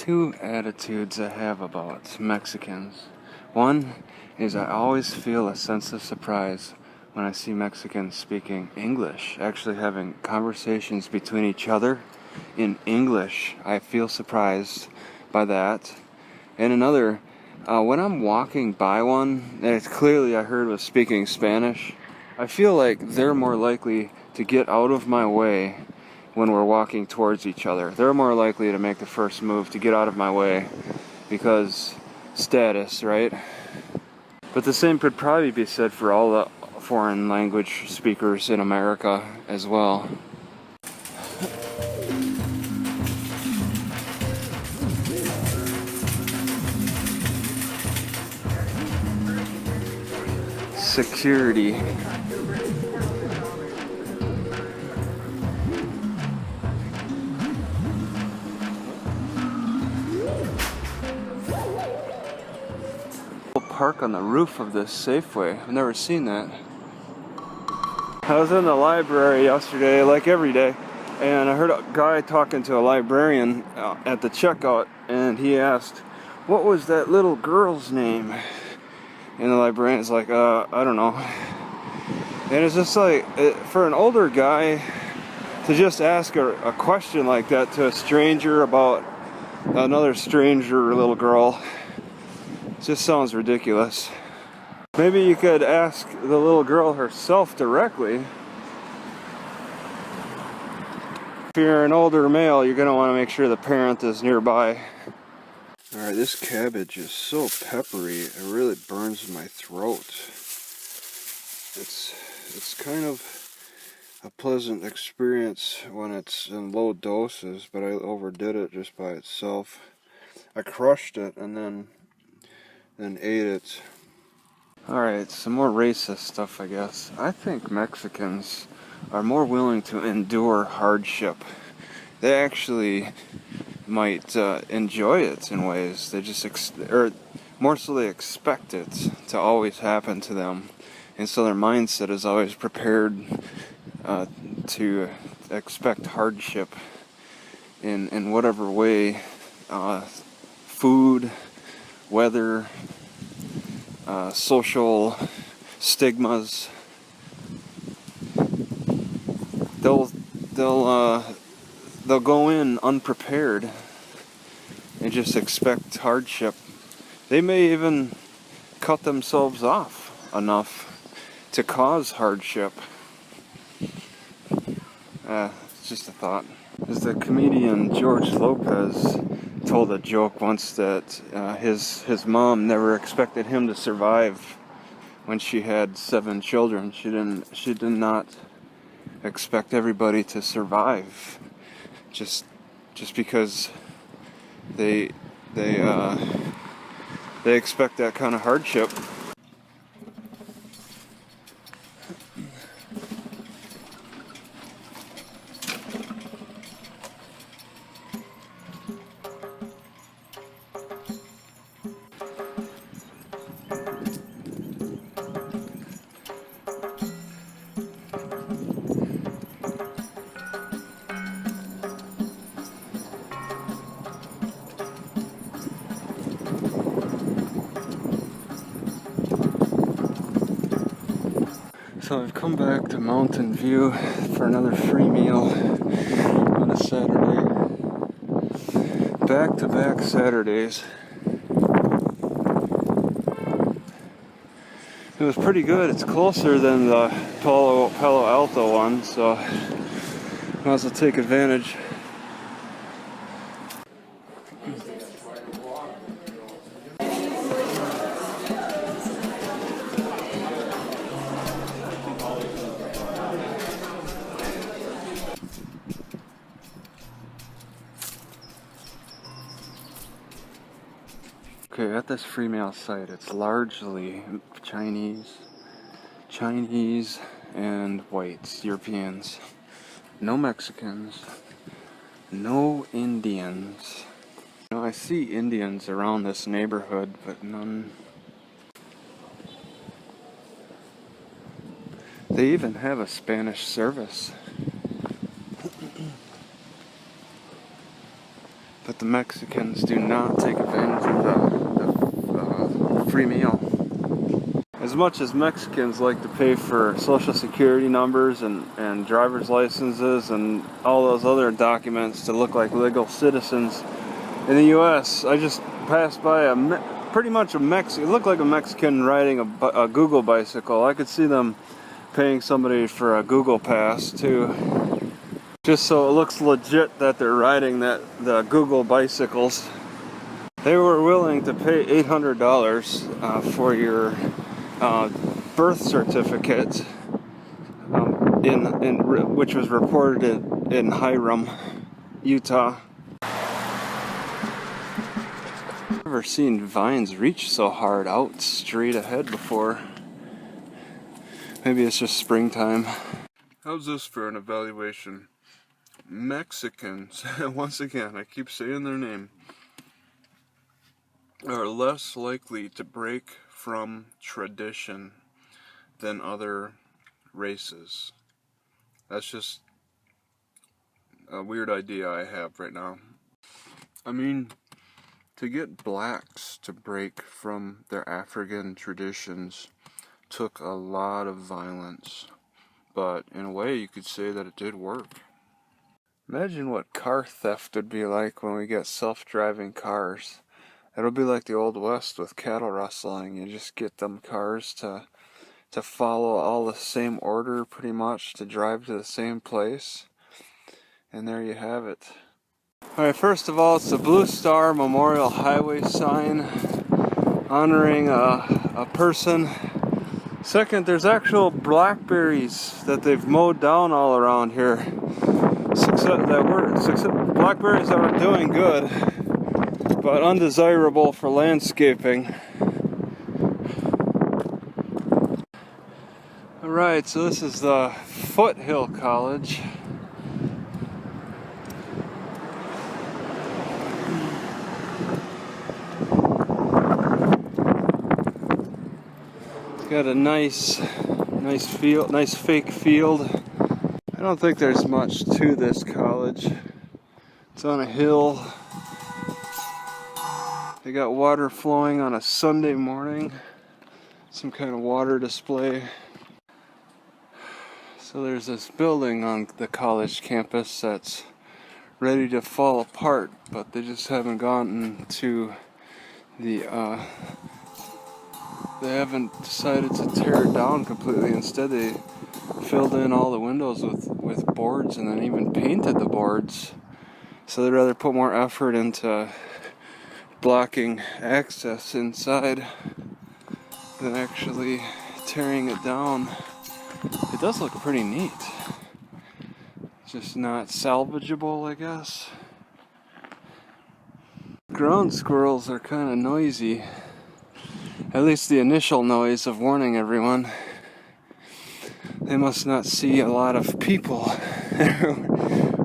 two attitudes I have about Mexicans. One is I always feel a sense of surprise when I see Mexicans speaking English, actually having conversations between each other in English. I feel surprised by that. And another, when I'm walking by one that it's clearly I heard was speaking Spanish, I feel like they're more likely to get out of my way when we're walking towards each other. They're more likely to make the first move to get out of my way because status, right? But the same could probably be said for all the foreign language speakers in America as well. Security. Park on the roof of this Safeway. I've never seen that. I was in the library yesterday, like every day, and I heard a guy talking to a librarian at the checkout, and he asked, "What was that little girl's name?" And the librarian's like, I don't know. And it's just like, for an older guy to just ask a question like that to a stranger about another stranger little girl, just sounds ridiculous. Maybe you could ask the little girl herself directly. If you're an older male, you're going to want to make sure the parent is nearby. Alright, this cabbage is so peppery, it really burns my throat. It's kind of a pleasant experience when it's in low doses, but I overdid it just by itself. I crushed it and then ate it. Alright, some more racist stuff, I guess. I think Mexicans are more willing to endure hardship. They actually might enjoy it in ways. They just or more so they expect it to always happen to them, and so their mindset is always prepared to expect hardship in whatever way. Food, weather, social stigmas. They'll go in unprepared and just expect hardship. They may even cut themselves off enough to cause hardship. It's just a thought. As the comedian George Lopez told a joke once that his mom never expected him to survive when she had 7 children. She did not expect everybody to survive just because they expect that kind of hardship. So I've come back to Mountain View for another free meal on a Saturday. Back-to-back Saturdays. It was pretty good. It's closer than the Palo Alto one, so might as well take advantage. Okay, at this free meal site, it's largely Chinese and whites, Europeans. No Mexicans, no Indians. You know, I see Indians around this neighborhood, but none. They even have a Spanish service. But that the Mexicans do not take advantage of the free meal. As much as Mexicans like to pay for social security numbers and driver's licenses and all those other documents to look like legal citizens in the U.S., I just passed by pretty much a Mexican. It looked like a Mexican riding a Google bicycle. I could see them paying somebody for a Google Pass too, just so it looks legit that they're riding the Google bicycles. They were willing to pay $800 for your birth certificate, which was reported in Hiram, Utah. I've never seen vines reach so hard out straight ahead before. Maybe it's just springtime. How's this for an evaluation? Mexicans, once again, I keep saying their name, are less likely to break from tradition than other races. That's just a weird idea I have right now. I mean, to get blacks to break from their African traditions took a lot of violence, but in a way you could say that it did work. Imagine what car theft would be like when we get self-driving cars. It'll be like the Old West with cattle rustling. You just get them cars to follow all the same order pretty much, to drive to the same place. And there you have it. Alright, first of all, it's the Blue Star Memorial Highway sign honoring a person. Second, there's actual blackberries that they've mowed down all around here. Blackberries that were doing good, but undesirable for landscaping. Alright, so this is the Foothill College. It's got a nice field, nice fake field. I don't think there's much to this college. It's on a hill. They got water flowing on a Sunday morning. Some kind of water display. So there's this building on the college campus that's ready to fall apart, but they just haven't gotten to they haven't decided to tear it down completely. Instead, they filled in all the windows with boards and then even painted the boards. So they'd rather put more effort into blocking access inside than actually tearing it down. It does look pretty neat. Just not salvageable, I guess. Ground squirrels are kind of noisy. At least the initial noise of warning everyone. They must not see a lot of people.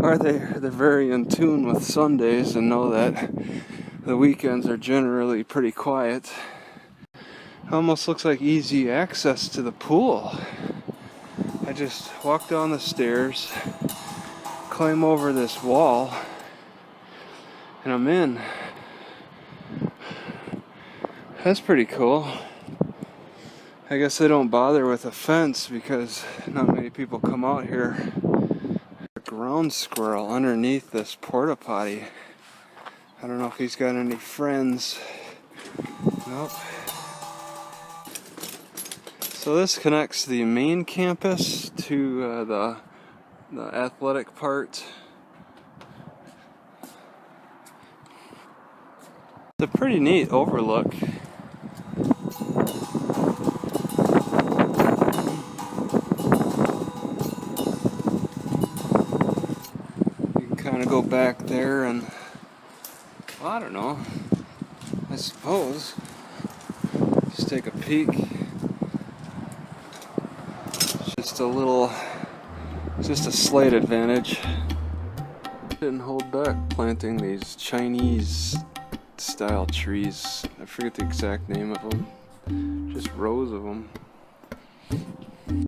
Or they're very in tune with Sundays and know that the weekends are generally pretty quiet. It almost looks like easy access to the pool. I just walk down the stairs, climb over this wall, and I'm in. That's pretty cool. I guess they don't bother with a fence because not many people come out here. A ground squirrel underneath this porta potty. I don't know if he's got any friends. Nope. So this connects the main campus to the athletic part. It's a pretty neat overlook. Go back there and, well, I don't know, I suppose just take a peek. It's just a slight advantage. Didn't hold back planting these Chinese style trees. I forget the exact name of them, just rows of them.